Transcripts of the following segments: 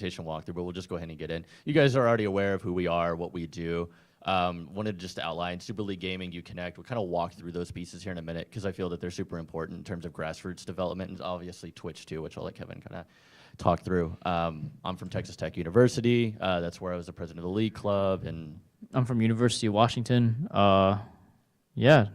presentation walkthrough, but we'll just go ahead and get in. You guys are already aware of who we are, what we do. Wanted just to outline Super League Gaming, UConnect. We'll kind of walk through those pieces here in a minute because I feel that they're super important in terms of grassroots development and obviously Twitch too, which I'll let Kevin kind of talk through. I'm from Texas Tech University. That's where I was the president of the league club. And I'm from University of Washington. Yeah.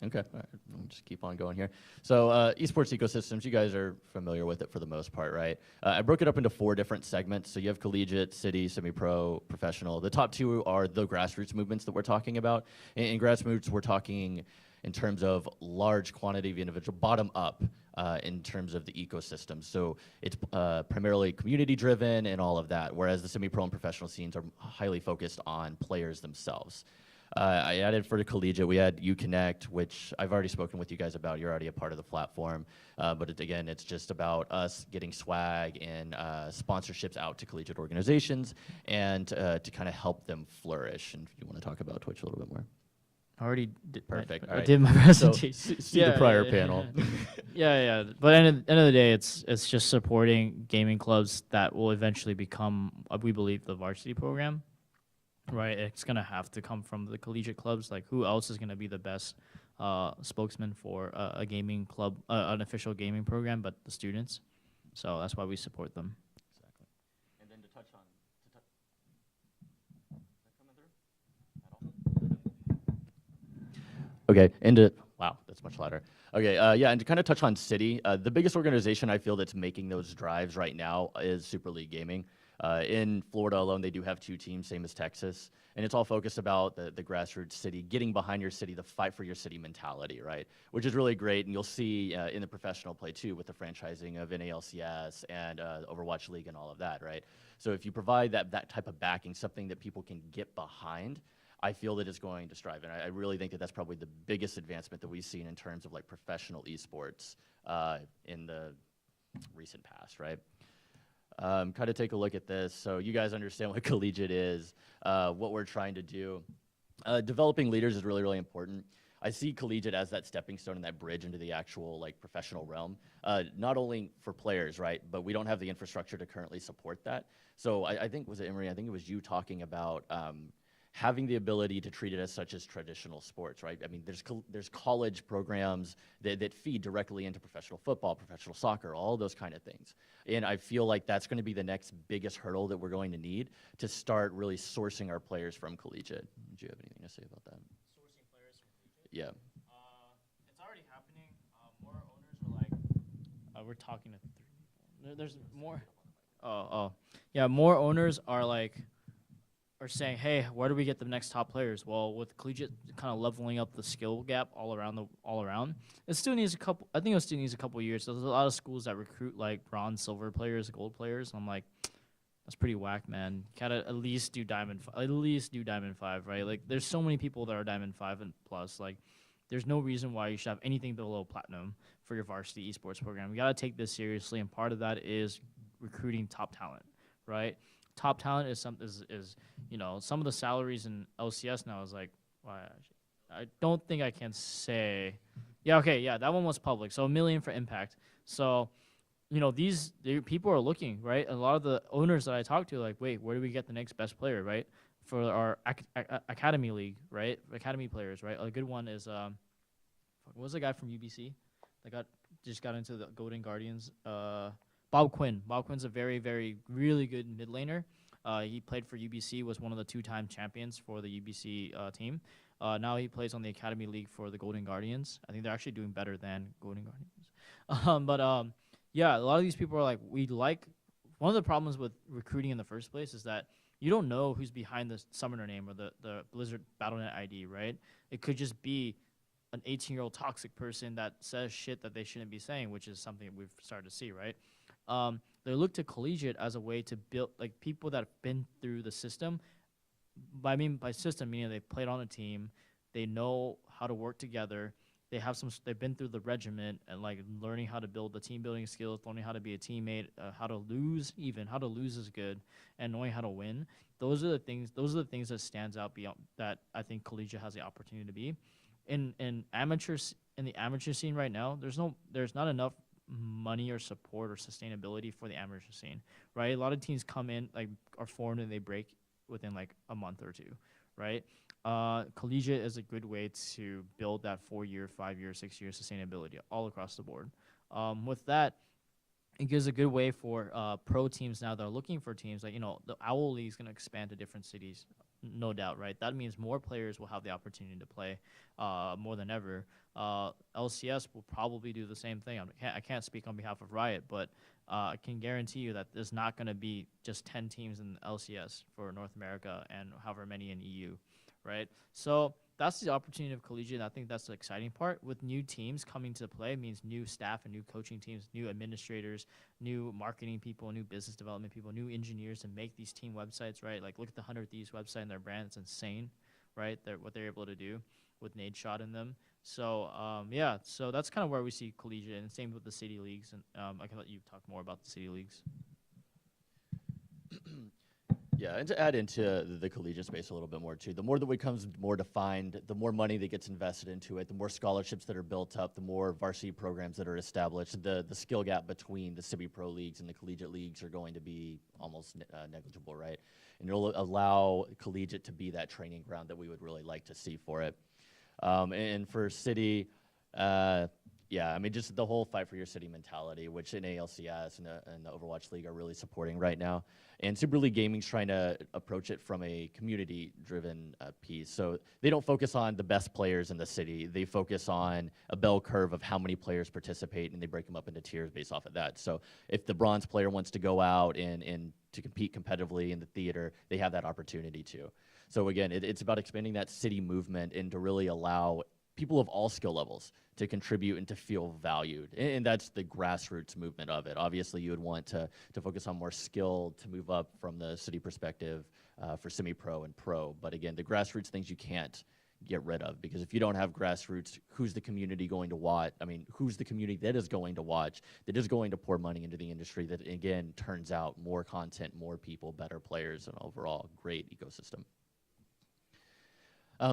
Okay, all right. We'll just keep on going here. So eSports ecosystems, you guys are familiar with it for the most part, right? I broke it up into 4 different segments. So you have collegiate, city, semi-pro, professional. The top 2 are the grassroots movements that we're talking about. In grassroots, we're talking in terms of large quantity of individual, bottom up in terms of the ecosystem. So it's primarily community-driven and all of that, whereas the semi-pro and professional scenes are highly focused on players themselves. I added for the collegiate, we had UConnect, which I've already spoken with you guys about. You're already a part of the platform. But again, it's just about us getting swag and sponsorships out to collegiate organizations and to kind of help them flourish. And if you want to talk about Twitch a little bit more. I already did. Perfect. I did my presentation. So, see the prior panel. Yeah. But at the end of the day, it's just supporting gaming clubs that will eventually become, we believe, the varsity program. Right, it's gonna have to come from the collegiate clubs. Like, who else is gonna be the best spokesman for a gaming club, an official gaming program, but the students? So that's why we support them. Exactly. And then to touch on, okay, and wow, that's much louder. Okay, yeah, and to kind of touch on city, the biggest organization I feel that's making those drives right now is Super League Gaming. In Florida alone, they do have 2 teams, same as Texas, and it's all focused about the grassroots city, getting behind your city, the fight for your city mentality, right? Which is really great, and you'll see in the professional play too with the franchising of NALCS and Overwatch League and all of that, right? So if you provide that type of backing, something that people can get behind, I feel that it's going to strive, and I really think that that's probably the biggest advancement that we've seen in terms of like professional esports in the recent past, right? Kind of take a look at this so you guys understand what Collegiate is, what we're trying to do. Developing leaders is really, really important. I see Collegiate as that stepping stone and that bridge into the actual like professional realm, not only for players, right, but we don't have the infrastructure to currently support that. So I think, was it Emery? I think it was you talking about having the ability to treat it as such as traditional sports, right? I mean, there's college programs that feed directly into professional football, professional soccer, all those kind of things. And I feel like that's going to be the next biggest hurdle that we're going to need to start really sourcing our players from collegiate. Do you have anything to say about that? Sourcing players from collegiate? Yeah. It's already happening. More owners are like, we're talking to 3 people. There's more. Yeah, more owners are like, are saying, hey, where do we get the next top players? Well, with collegiate kind of leveling up the skill gap all around, it still needs a couple. I think it still needs a couple years. There's a lot of schools that recruit like bronze, silver players, gold players. I'm like, that's pretty whack, man. Gotta at least do diamond 5, right? Like, there's so many people that are diamond 5 and plus. Like, there's no reason why you should have anything below platinum for your varsity esports program. You gotta take this seriously, and part of that is recruiting top talent, right? Top talent is you know, some of the salaries in LCS now is like, well, I don't think I can say. Yeah, okay, yeah, that one was public. So $1 million for Impact. So, you know, people are looking, right? A lot of the owners that I talk to are like, wait, where do we get the next best player, right? For our academy league, right? Academy players, right? A good one is what was the guy from UBC that just got into the Golden Guardians? Bob Quinn. Bob Quinn's a very, very, really good mid laner. He played for UBC, was one of the 2-time champions for the UBC team. Now he plays on the Academy League for the Golden Guardians. I think they're actually doing better than Golden Guardians. Yeah, a lot of these people are like, one of the problems with recruiting in the first place is that you don't know who's behind the summoner name or the Blizzard Battle.net ID, right? It could just be an 18-year-old toxic person that says shit that they shouldn't be saying, which is something we've started to see, right? They look to Collegiate as a way to build, like, people that have been through the system. By system, meaning they played on a team, they know how to work together, they've been through the regiment and like learning how to build the team building skills, learning how to be a teammate, how to lose is good, and knowing how to win. Those are the things that stands out beyond that. I think Collegiate has the opportunity to be in the amateur scene right now. There's not enough money or support or sustainability for the amateur scene, right? A lot of teams come in, like, are formed and they break within like a month or two, right? Collegiate is a good way to build that 4-year, 5-year, 6-year sustainability all across the board. With that, it gives a good way for pro teams now that are looking for teams. Like, the Owl League is going to expand to different cities, no doubt, right? That means more players will have the opportunity to play more than ever. LCS will probably do the same thing. I can't speak on behalf of Riot, but I can guarantee you that there's not going to be just 10 teams in LCS for North America and however many in EU, right? So that's the opportunity of Collegiate. And I think that's the exciting part. With new teams coming to play means new staff and new coaching teams, new administrators, new marketing people, new business development people, new engineers to make these team websites, right? Like, look at the 100 Thieves website and their brand. It's insane, right? What they're able to do with Nade Shot in them. So, yeah, so that's kind of where we see Collegiate, and same with the city leagues. And I can let you talk more about the city leagues. Yeah, and to add into the collegiate space a little bit more too, the more that becomes more defined, the more money that gets invested into it, the more scholarships that are built up, the more varsity programs that are established, the skill gap between the semi-pro leagues and the collegiate leagues are going to be almost negligible, right? And it'll allow collegiate to be that training ground that we would really like to see for it. And for city, yeah, I mean, just the whole fight for your city mentality, which in ALCS and the Overwatch League are really supporting right now. And Super League Gaming's trying to approach it from a community-driven piece. So they don't focus on the best players in the city. They focus on a bell curve of how many players participate, and they break them up into tiers based off of that. So if the bronze player wants to go out and to compete competitively in the theater, they have that opportunity to. So again, it's about expanding that city movement and to really allow people of all skill levels to contribute and to feel valued. And that's the grassroots movement of it. Obviously, you would want to focus on more skill to move up from the city perspective for semi-pro and pro. But again, the grassroots things you can't get rid of, because if you don't have grassroots, who's the community going to watch? I mean, who's the community that is going to watch, that is going to pour money into the industry that, again, turns out more content, more people, better players, and overall great ecosystem.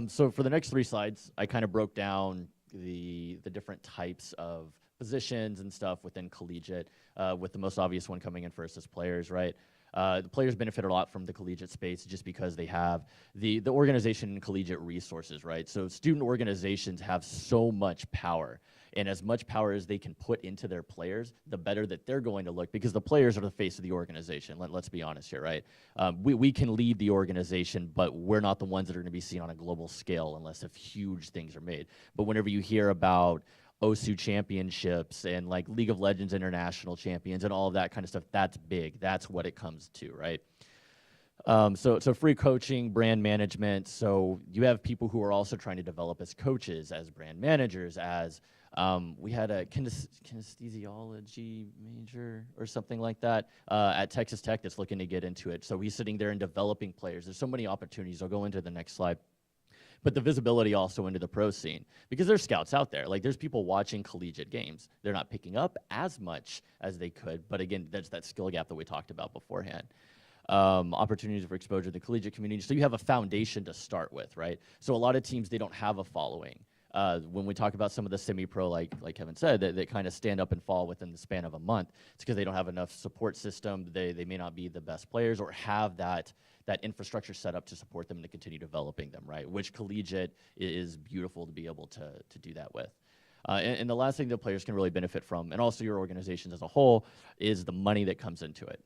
So for the next 3 slides, I kind of broke down the different types of positions and stuff within collegiate, with the most obvious one coming in first as players, right? The players benefit a lot from the collegiate space just because they have the organization and collegiate resources, right? So student organizations have so much power. And as much power as they can put into their players, the better that they're going to look, because the players are the face of the organization. Let's be honest here, right? We can lead the organization, but we're not the ones that are going to be seen on a global scale unless if huge things are made. But whenever you hear about OSU championships and like League of Legends international champions and all of that kind of stuff, that's big. That's what it comes to, right? So free coaching, brand management. So you have people who are also trying to develop as coaches, as brand managers, as we had a kinesthesiology major or something like that at Texas Tech that's looking to get into it. So he's sitting there and developing players. There's so many opportunities. I'll go into the next slide. But the visibility also into the pro scene, because there's scouts out there. Like, there's people watching collegiate games. They're not picking up as much as they could. But again, there's that skill gap that we talked about beforehand. Opportunities for exposure to the collegiate community. So you have a foundation to start with, right? So a lot of teams, they don't have a following. When we talk about some of the semi-pro, like Kevin said, that kind of stand up and fall within the span of a month, it's because they don't have enough support system. They may not be the best players or have that infrastructure set up to support them and to continue developing them, right? Which collegiate is beautiful to be able to do that with. And the last thing that players can really benefit from, and also your organizations as a whole, is the money that comes into it.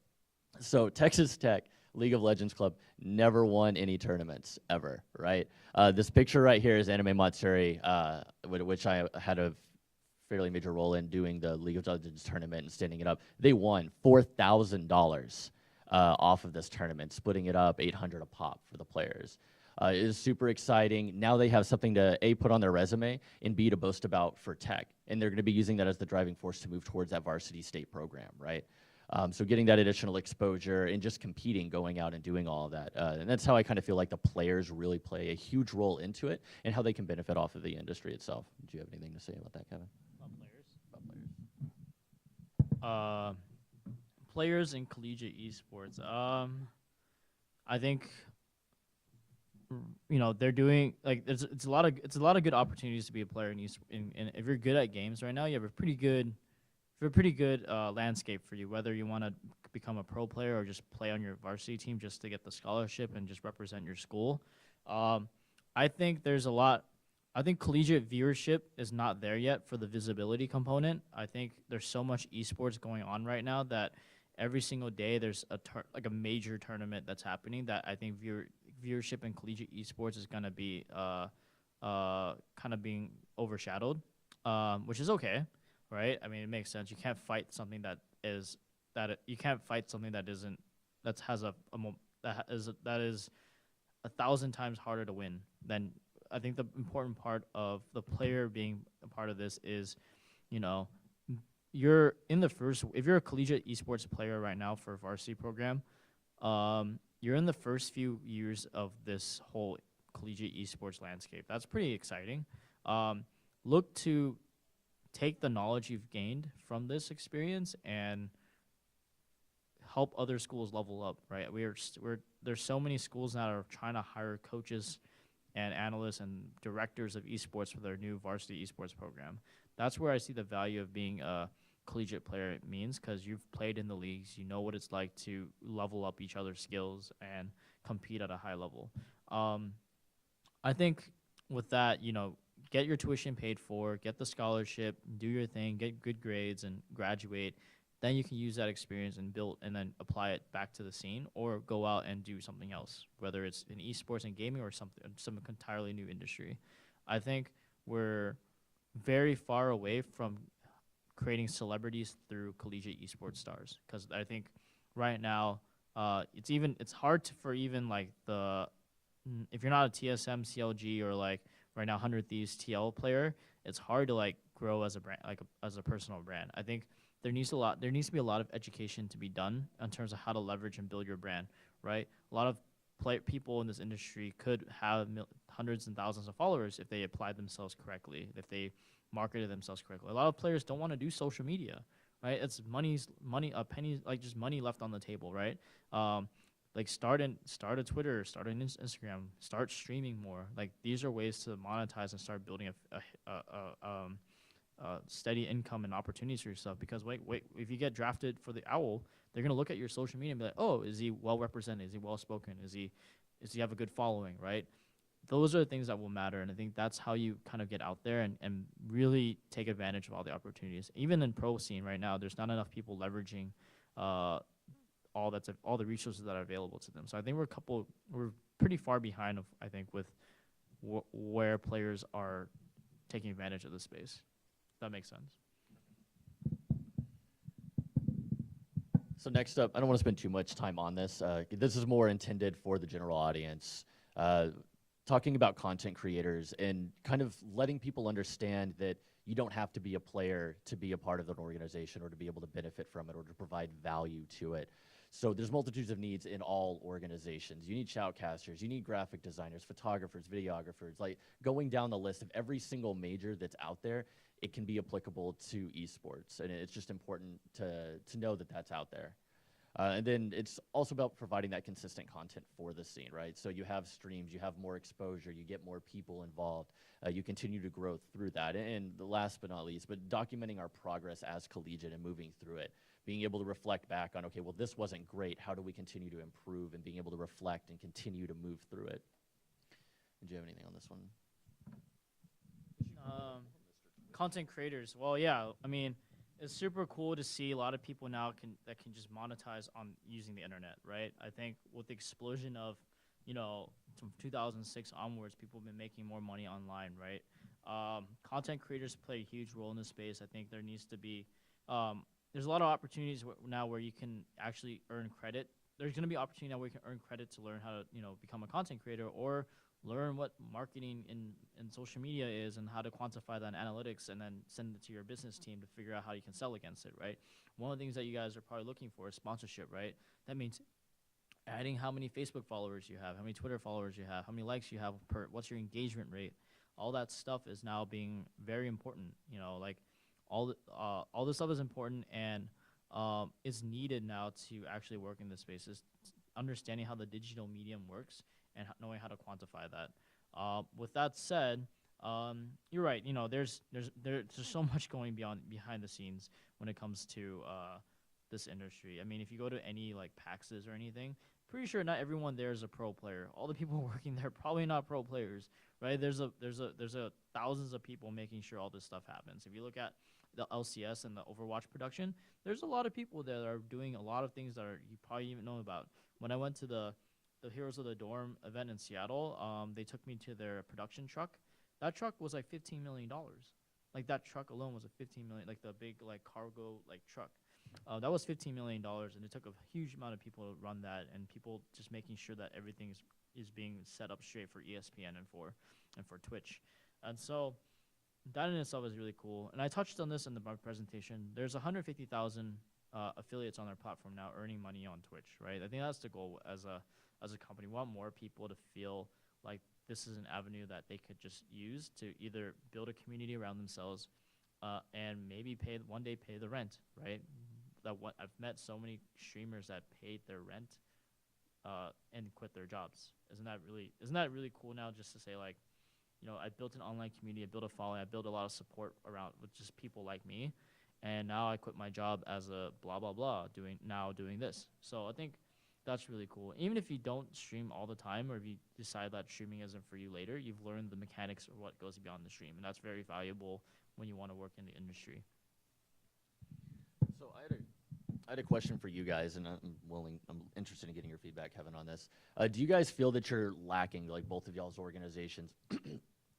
So Texas Tech League of Legends Club never won any tournaments, ever, right? This picture right here is Anime Matsuri, which I had a fairly major role in doing the League of Legends tournament and standing it up. They won $4,000 off of this tournament, splitting it up $800 a pop for the players. It is super exciting. Now they have something to A, put on their resume, and B, to boast about for Tech. And they're going to be using that as the driving force to move towards that varsity state program, right? So getting that additional exposure and just competing, going out and doing all of that. And that's how I kind of feel like the players really play a huge role into it and how they can benefit off of the industry itself. Do you have anything to say about that, Kevin? About players? Players in collegiate esports. I think they're doing, like, it's a lot of good opportunities to be a player in if you're good at games right now, you have a pretty good a pretty good landscape for you, whether you want to become a pro player or just play on your varsity team just to get the scholarship and just represent your school. Um, I think there's a lot. I think collegiate viewership is not there yet for the visibility component. I think there's so much esports going on right now that every single day there's like a major tournament that's happening that I think viewership in collegiate esports is gonna be kind of being overshadowed, which is okay, right? I mean, it makes sense. You can't fight something you can't fight something that isn't that has that is 1,000 times harder to win than. I think the important part of the player being a part of this is, you know, you're in the first. If you're a collegiate esports player right now for a varsity program, you're in the first few years of this whole collegiate esports landscape. That's pretty exciting. Look to take the knowledge you've gained from this experience and help other schools level up. Right? There's so many schools now that are trying to hire coaches and analysts and directors of esports for their new varsity esports program. That's where I see the value of being a collegiate player means, because you've played in the leagues, you know what it's like to level up each other's skills and compete at a high level. I think with that, get your tuition paid for, get the scholarship, do your thing, get good grades, and graduate. Then you can use that experience and build and then apply it back to the scene, or go out and do something else, whether it's in esports and gaming or some entirely new industry. I think we're very far away from creating celebrities through collegiate esports stars, because I think right now it's hard for even like if you're not a TSM, CLG, or like right now 100 Thieves TL player, it's hard to like grow as a brand, like as a personal brand. I think there needs to be a lot of education to be done in terms of how to leverage and build your brand, right? A lot of people in this industry could have hundreds and thousands of followers if they applied themselves correctly, if they marketed themselves correctly. A lot of players don't want to do social media, right? It's money, a penny, like just money left on the table, right? Like start a Twitter, start an Instagram, start streaming more. Like these are ways to monetize and start building steady income and opportunities for yourself. Because wait, if you get drafted for the Owl, they're gonna look at your social media and be like, oh, is he well represented? Is he well spoken? Does he have a good following? Right? Those are the things that will matter, and I think that's how you kind of get out there and really take advantage of all the opportunities. Even in pro scene right now, there's not enough people leveraging all the resources that are available to them. So I think we're pretty far behind of, I think, with where players are taking advantage of the space. That makes sense. So next up, I don't want to spend too much time on this. This is more intended for the general audience. Talking about content creators and kind of letting people understand that you don't have to be a player to be a part of an organization or to be able to benefit from it or to provide value to it. So there's multitudes of needs in all organizations. You need shoutcasters, you need graphic designers, photographers, videographers, like going down the list of every single major that's out there. It can be applicable to esports, and it's just important to know that that's out there. And then it's also about providing that consistent content for the scene, right? So you have streams, you have more exposure, you get more people involved, you continue to grow through that. And the last but not least, but documenting our progress as Collegiate and moving through it, being able to reflect back on, okay, well, this wasn't great. How do we continue to improve, and being able to reflect and continue to move through it? Do you have anything on this one? Content creators. Well, yeah. I mean, it's super cool to see a lot of people now that can just monetize on using the internet, right? I think with the explosion of, from 2006 onwards, people have been making more money online, right? Content creators play a huge role in this space. I think there needs to be, there's a lot of opportunities now where you can actually earn credit. There's going to be opportunity now where you can earn credit to learn how to, become a content creator, or learn what marketing in social media is and how to quantify that in analytics, and then send it to your business team to figure out how you can sell against it, right? One of the things that you guys are probably looking for is sponsorship, right? That means adding how many Facebook followers you have, how many Twitter followers you have, how many likes you have what's your engagement rate. All that stuff is now being very important, like all this stuff is important, and is needed now to actually work in this space, is understanding how the digital medium works and knowing how to quantify that. With that said, You're right. You know, there's so much going behind the scenes when it comes to this industry. I mean, if you go to any like PAXs or anything, pretty sure not everyone there is a pro player. All the people working there are probably not pro players, right? There's a thousands of people making sure all this stuff happens. If you look at the LCS and the Overwatch production, there's a lot of people that are doing a lot of things that you probably even know about. When I went to the Heroes of the Dorm event in Seattle, they took me to their production truck. That truck was like $15 million. Like that truck alone was a 15 million, like the big like cargo like truck. That was $15 million, and it took a huge amount of people to run that, and people just making sure that everything is being set up straight for ESPN and for Twitch, and so that in itself is really cool. And I touched on this in my presentation. There's 150,000 affiliates on our platform now earning money on Twitch, right? I think that's the goal as a company. We want more people to feel like this is an avenue that they could just use to either build a community around themselves, and maybe one day pay the rent, right? I've met so many streamers that paid their rent and quit their jobs. Isn't that really cool now? Just to say like, you know, I built an online community, I built a following, I built a lot of support around with just people like me, and now I quit my job as a blah blah blah doing this. So I think that's really cool. Even if you don't stream all the time, or if you decide that streaming isn't for you later, you've learned the mechanics of what goes beyond the stream, and that's very valuable when you want to work in the industry. So I had a question for you guys, and I'm interested in getting your feedback, Kevin, on this. Do you guys feel that you're lacking, like both of y'all's organizations,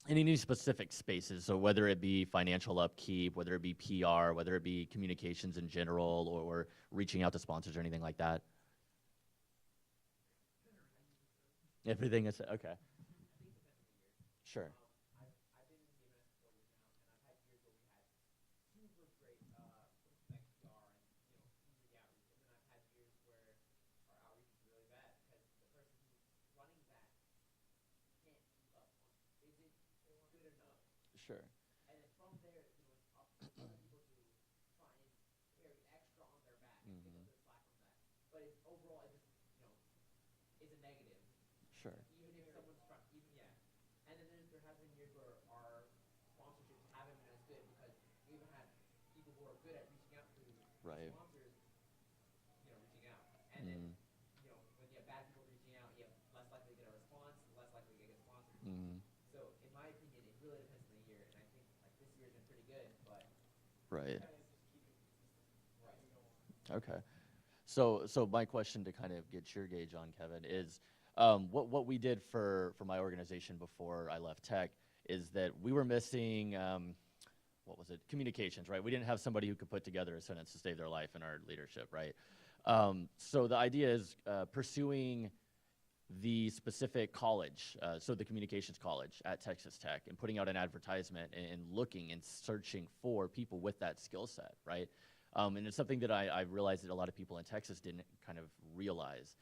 in any specific spaces? So whether it be financial upkeep, whether it be PR, whether it be communications in general, or reaching out to sponsors or anything like that? Everything is okay. Sure. Sure. Hmm. Sure. Right. Mm. Mm. Right. Okay. So my question to kind of get your gauge on, Kevin, is what we did for my organization before I left tech is that we were missing what was it? Communications, right? We didn't have somebody who could put together a sentence to save their life in our leadership, right? So the idea is pursuing the specific college, so the communications college at Texas Tech, and putting out an advertisement and looking and searching for people with that skill set, right? And it's something that I realized that a lot of people in Texas didn't kind of realize.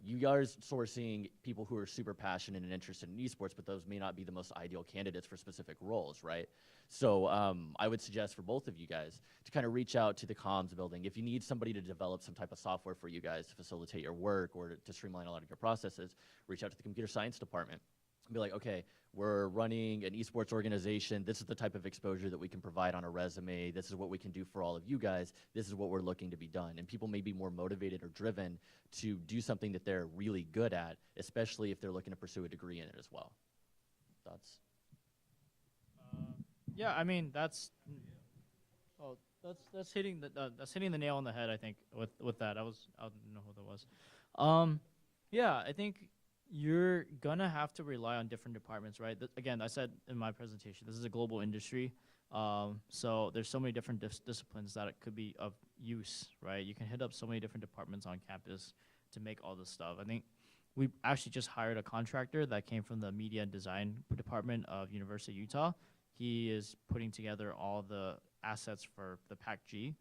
You guys sourcing people who are super passionate and interested in esports, but those may not be the most ideal candidates for specific roles, right? So I would suggest for both of you guys to kind of reach out to the comms building. If you need somebody to develop some type of software for you guys to facilitate your work or to streamline a lot of your processes, reach out to the computer science department. Be like, okay, we're running an esports organization. This is the type of exposure that we can provide on a resume. This is what we can do for all of you guys. This is what we're looking to be done. And people may be more motivated or driven to do something that they're really good at, especially if they're looking to pursue a degree in it as well. Thoughts? Yeah, I mean that's hitting the nail on the head. I think with that, I don't know who that was. Yeah, I think you're gonna have to rely on different departments, right? Again, I said in my presentation, this is a global industry. So there's so many different disciplines that it could be of use, right? You can hit up so many different departments on campus to make all this stuff. I think we actually just hired a contractor that came from the media and design department of University of Utah. He is putting together all the assets for the PAC-G.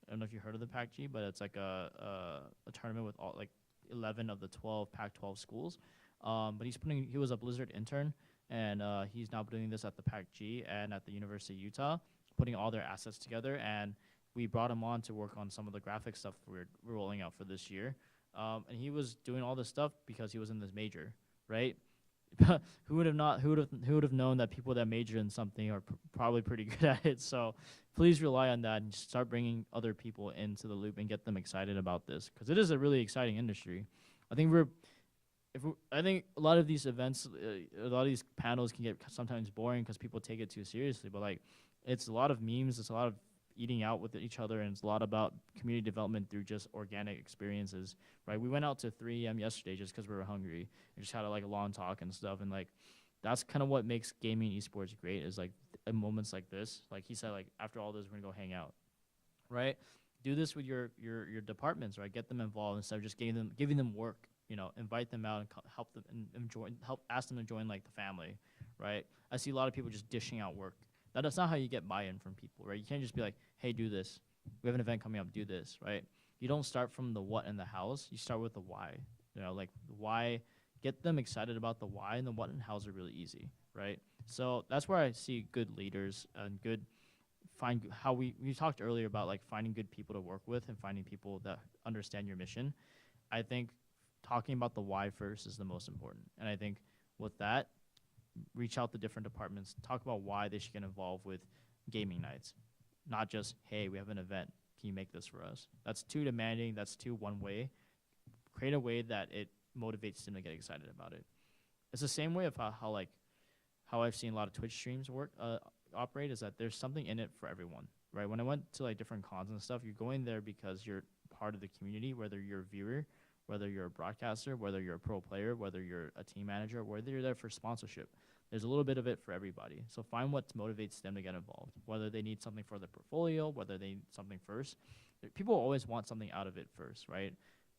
I don't know if you heard of the PAC-G, but it's like a tournament with all like 11 of the 12 Pac-12 schools. But he was a Blizzard intern, and he's now doing this at the PAC-G and at the University of Utah, putting all their assets together. And we brought him on to work on some of the graphic stuff we're rolling out for this year. And he was doing all this stuff because he was in this major, right? who would have known that people that major in something are probably pretty good at it. So please rely on that and start bringing other people into the loop and get them excited about this, because it is a really exciting industry. I think I think a lot of these events, a lot of these panels can get sometimes boring because people take it too seriously. But like, it's a lot of memes, it's a lot of eating out with each other, and it's a lot about community development through just organic experiences, right? We went out to 3 a.m. yesterday just because we were hungry and just had like a long talk and stuff, and like that's kind of what makes gaming esports great, is like moments like this. Like he said, like after all this, we're gonna go hang out, right? Do this with your departments, right? Get them involved instead of just giving them work. You know, invite them out and help them and ask them to join like the family, right? I see a lot of people just dishing out work. That's not how you get buy-in from people, right? You can't just be like, hey, do this. We have an event coming up, do this, right? You don't start from the what and the hows. You start with the why. You know, like why, get them excited about the why, and the what and hows are really easy, right? So that's where I see good leaders and good how we talked earlier about like finding good people to work with and finding people that understand your mission. I think talking about the why first is the most important. And I think with that, reach out to different departments, talk about why they should get involved with gaming nights. Not just, hey, we have an event, can you make this for us? That's too demanding, that's too one way. Create a way that it motivates them to get excited about it. It's the same way of how I've seen a lot of Twitch streams operate, is that there's something in it for everyone, right? When I went to like different cons and stuff, you're going there because you're part of the community, whether you're a viewer, whether you're a broadcaster, whether you're a pro player, whether you're a team manager, whether you're there for sponsorship. There's a little bit of it for everybody. So find what motivates them to get involved, whether they need something for their portfolio, whether they need something first. People always want something out of it first, right?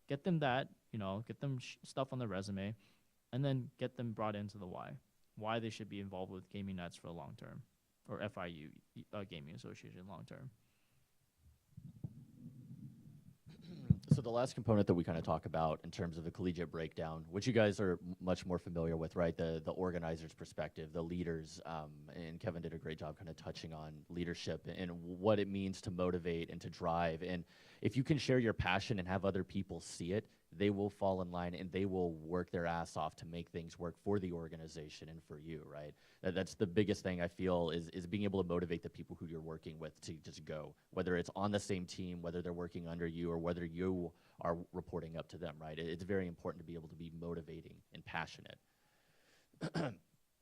Get them that, get them stuff on their resume, and then get them brought into the why they should be involved with gaming nights for the long term, or FIU, Gaming Association long term. So the last component that we kind of talk about in terms of the collegiate breakdown, which you guys are much more familiar with, right? The organizer's perspective, the leaders, and Kevin did a great job kind of touching on leadership and what it means to motivate and to drive. And if you can share your passion and have other people see it, they will fall in line and they will work their ass off to make things work for the organization and for you, right? That's the biggest thing I feel is being able to motivate the people who you're working with to just go, whether it's on the same team, whether they're working under you, or whether you are reporting up to them, right? It's very important to be able to be motivating and passionate.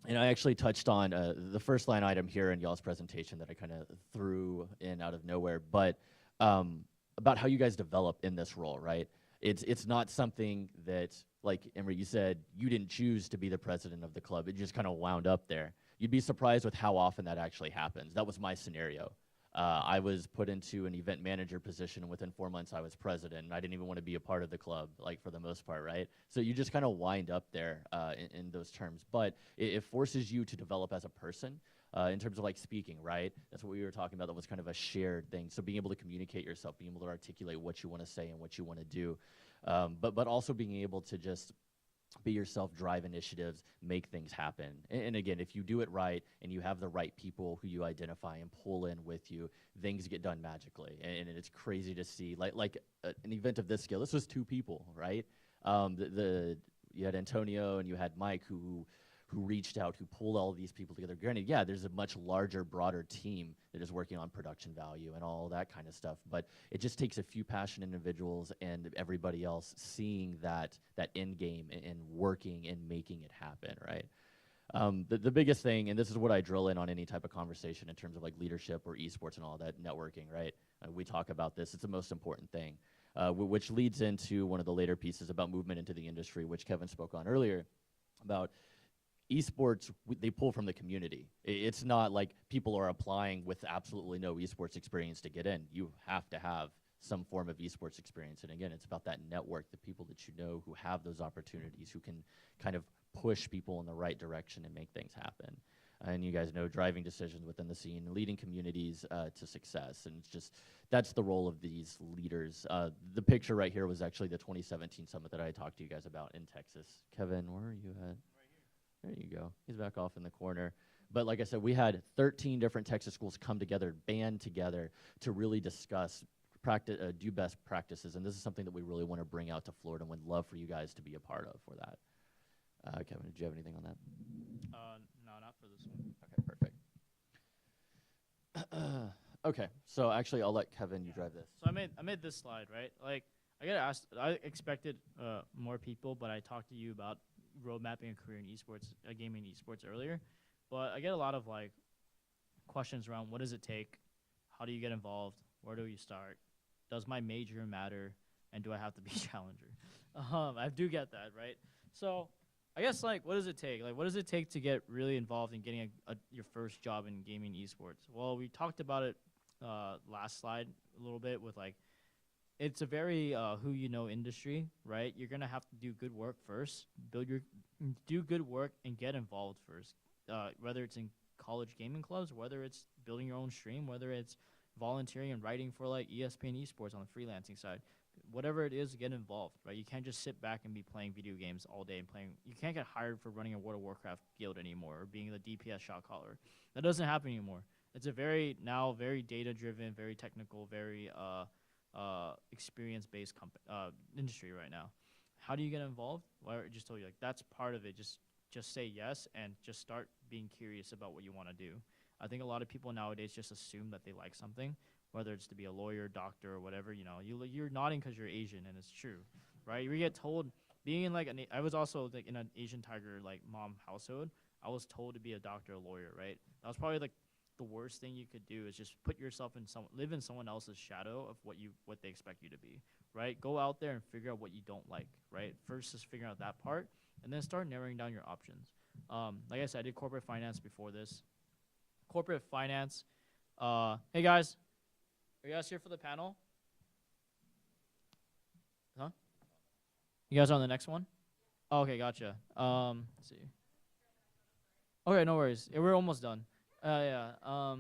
And I actually touched on the first line item here in y'all's presentation that I kind of threw in out of nowhere, but about how you guys develop in this role, right? It's not something that, like Emery, you said, you didn't choose to be the president of the club. It just kind of wound up there. You'd be surprised with how often that actually happens. That was my scenario. I was put into an event manager position, and within 4 months I was president, and I didn't even want to be a part of the club, like for the most part, right? So you just kind of wind up there in those terms. But it forces you to develop as a person. In terms of like speaking, right? That's what we were talking about. That was kind of a shared thing. So being able to communicate yourself, being able to articulate what you want to say and what you want to do, but also being able to just be yourself, drive initiatives, make things happen. And again, if you do it right and you have the right people who you identify and pull in with you, things get done magically. And it's crazy to see, like an event of this scale. This was 2 people, right? You had Antonio and you had Mike who reached out, who pulled all of these people together. Granted, yeah, there's a much larger, broader team that is working on production value and all that kind of stuff, but it just takes a few passionate individuals and everybody else seeing that end game and working and making it happen, right? The biggest thing, and this is what I drill in on any type of conversation in terms of like leadership or esports and all that, networking, right? We talk about this. It's the most important thing, which leads into one of the later pieces about movement into the industry, which Kevin spoke on earlier, about esports. They pull from the community. It's not like people are applying with absolutely no esports experience to get in. You have to have some form of esports experience. And again, it's about that network, the people that you know who have those opportunities, who can kind of push people in the right direction and make things happen. And you guys know, driving decisions within the scene, leading communities to success. And it's just, that's the role of these leaders. The picture right here was actually the 2017 summit that I talked to you guys about in Texas. Kevin, where are you at? There you go. He's back off in the corner. But like I said, we had 13 different Texas schools come together, band together to really discuss, do best practices. And this is something that we really want to bring out to Florida and would love for you guys to be a part of for that. Kevin, did you have anything on that? No, not for this one. Okay, perfect. Okay, so actually, I'll let Kevin you drive this. So I made this slide, right? Like I get asked. I expected more people, but I talked to you about road mapping a career in esports, gaming esports earlier. But I get a lot of like questions around what does it take, how do you get involved, where do you start, does my major matter, and do I have to be a challenger? I do get that, right? So I guess like what does it take? Like what does it take to get really involved in getting your first job in gaming esports? Well, we talked about it last slide a little bit with like it's a very who you know industry, right? You're gonna have to do good work first, do good work and get involved first. Whether it's in college gaming clubs, whether it's building your own stream, whether it's volunteering and writing for like ESPN esports on the freelancing side, whatever it is, get involved, right? You can't just sit back and be playing video games all day and playing. You can't get hired for running a World of Warcraft guild anymore or being the DPS shot caller. That doesn't happen anymore. It's a very data driven, very technical, very experience based industry right now. How do you get involved? Well, I just told you like that's part of it. Just say yes and just start being curious about what you want to do. I think a lot of people nowadays just assume that they like something, whether it's to be a lawyer, doctor, or whatever. You know, you're nodding because you're Asian, and it's true, right? You get told being in like I was also like in an Asian tiger like mom household. I was told to be a doctor, a lawyer, right? That was probably like the worst thing you could do is just put yourself in live in someone else's shadow of what they expect you to be, right? Go out there and figure out what you don't like, right? First, just figure out that part, and then start narrowing down your options. Like I said, I did corporate finance before this. Corporate finance. Hey guys, are you guys here for the panel? Huh? You guys are on the next one? Oh, okay, gotcha. Let's see. Okay, no worries. Yeah, we're almost done. Yeah.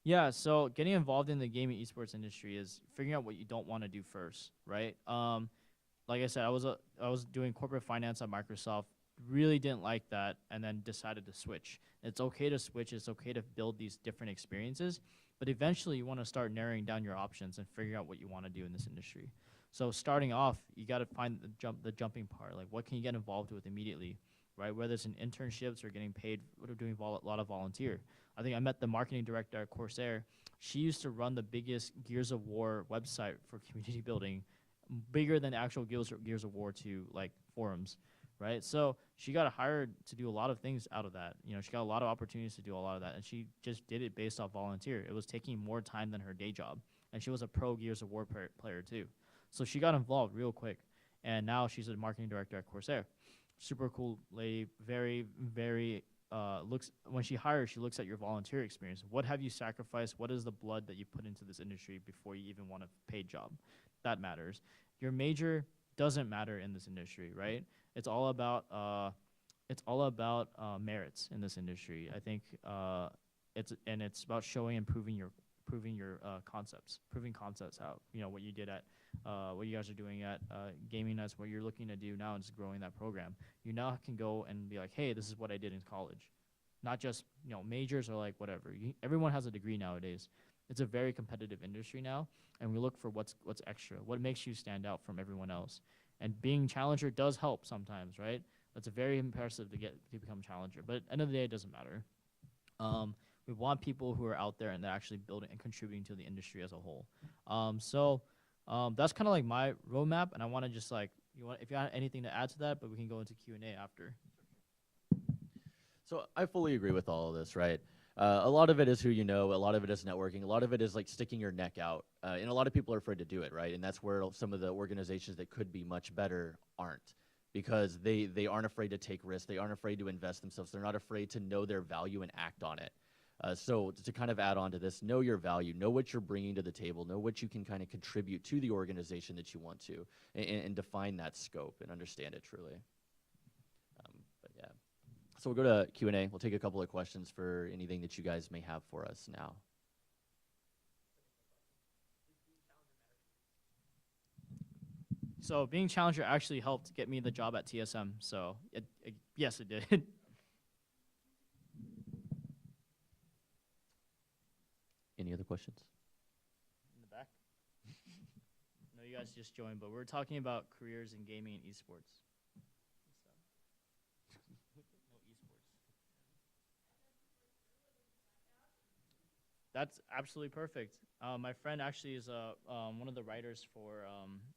Yeah. So getting involved in the gaming esports industry is figuring out what you don't want to do first, right? Like I said, I was doing corporate finance at Microsoft. Really didn't like that, and then decided to switch. It's okay to switch. It's okay to build these different experiences, but eventually you want to start narrowing down your options and figuring out what you want to do in this industry. So starting off, you got to find the jumping part. Like what can you get involved with immediately, right? Whether it's in internships or getting paid or doing a lot of volunteer. I think I met the marketing director at Corsair. She used to run the biggest Gears of War website for community building, bigger than actual Gears of War 2 like forums, right? So she got hired to do a lot of things out of that. You know, she got a lot of opportunities to do a lot of that, and she just did it based off volunteer. It was taking more time than her day job, and she was a pro Gears of War player too. So she got involved real quick, and now she's a marketing director at Corsair. Super cool lady, very looks when she hires, she looks at your volunteer experience. What have you sacrificed? What is the blood that you put into this industry before you even want a paid job? That matters. Your major doesn't matter in this industry, right? It's all about merits in this industry. I think it's about showing and proving your concepts, proving concepts out. You know what you did at what you guys are doing at gaming. That's what you're looking to do now, and just growing that program. You now can go and be like, hey, this is what I did in college, not just majors or like whatever. Everyone has a degree nowadays. It's a very competitive industry now, and we look for what's extra, what makes you stand out from everyone else. And being challenger does help sometimes, right? That's very impressive to become challenger. But at the end of the day, it doesn't matter. We want people who are out there and they're actually building and contributing to the industry as a whole. That's kind of like my roadmap, and I want to just like if you have anything to add to that, but we can go into Q&A after. So I fully agree with all of this, right? A lot of it is who you know. A lot of it is networking. A lot of it is like sticking your neck out. And a lot of people are afraid to do it, right? And that's where some of the organizations that could be much better aren't, because they aren't afraid to take risks. They aren't afraid to invest themselves. They're not afraid to know their value and act on it. So to kind of add on to this, know your value, know what you're bringing to the table, know what you can kind of contribute to the organization that you want to, and define that scope and understand it truly. But yeah. So we'll go to Q&A. We'll take a couple of questions for anything that you guys may have for us now. So being challenger actually helped get me the job at TSM. So yes, it did. Any other questions? In the back? No, you guys just joined, but we're talking about careers in gaming and esports. That's absolutely perfect. My friend actually is one of the writers for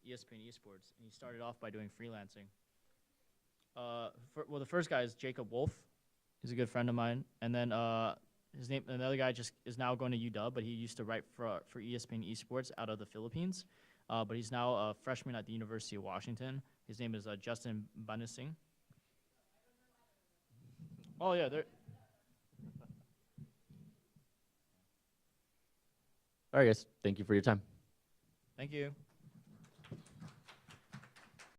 ESPN eSports, and he started off by doing freelancing. Well, the first guy is Jacob Wolf. He's a good friend of mine, and then another guy just is now going to UW, but he used to write for ESPN eSports out of the Philippines, but he's now a freshman at the University of Washington. His name is Justin Banising. Oh yeah, there. All right, guys. Thank you for your time. Thank you.